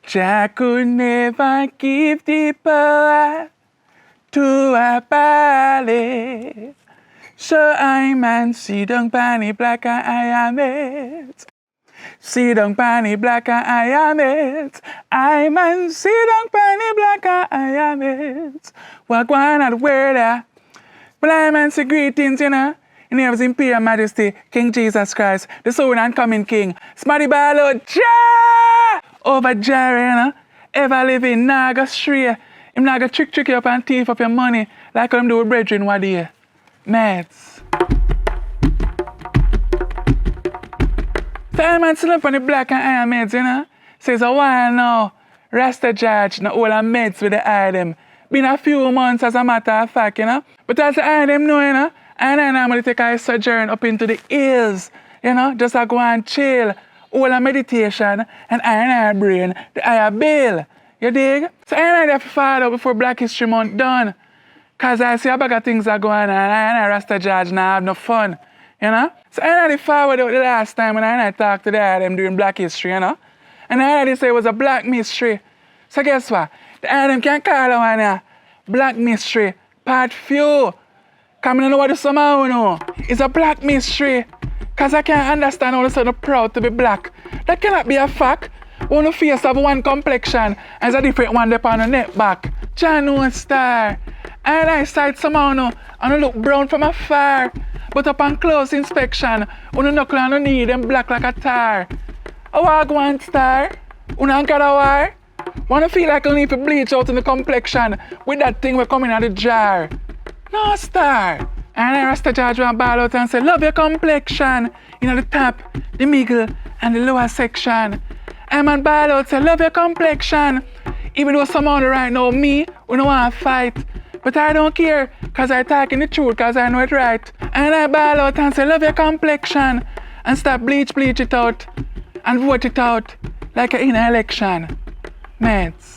Jah could never give the power to a ballad. So I man see down panny black and I am it. See down panny black and I am it. I man see down panny black and I am it. What going on the world? But I man say greetings, you know. In His Imperial Majesty, King Jesus Christ, the soon and coming King. Smarty Ballo, Jah! Over Jah, you know. Ever living, nah go stray. Him nah go trick you up and thief up your money like how him do with brethren one day. Mates. So I man sit up on the black and iron meds, you know. Says a while now. Rasta Jawge, no all the meds with the eye them. Been a few months as a matter of fact, you know. But as the eye them know, you know, and I normally take a sojourn up into the hills, you know, just to go and chill. All the meditation and eye brain, the eye bill. You dig? So I have to follow before Black History Month done. Cause I see a bag of things are going on and I Rasta Jawge now have no fun. You know? So I had to forward out the last time when I talked to them during Black History, you know? And I had to say it was a black mystery. So guess what? The them can call it one Black Mystery Part Few. Cause I don't know what the somehow know. It's a black mystery. Cause I can't understand how they're so proud to be black. That cannot be a fact. One face have one complexion and a different one up on the neck back. Jah no star. And I sight somehow no and look brown from afar. But upon close inspection, one knuckle and no knee them black like a tar. I walk one star. One got a war. Wanna feel like I need to bleach out in the complexion with that thing we coming out of the jar. No star. And I Rasta Jawge one ball out and say, love your complexion. You know, the top, the middle, and the lower section. And man ball out say, love your complexion. Even though someone right now, me, we don't want to fight. But I don't care, because I talking the truth, because I know it right. And I ball out and say, love your complexion. And stop bleach it out. And vote it out like in an election. Mates.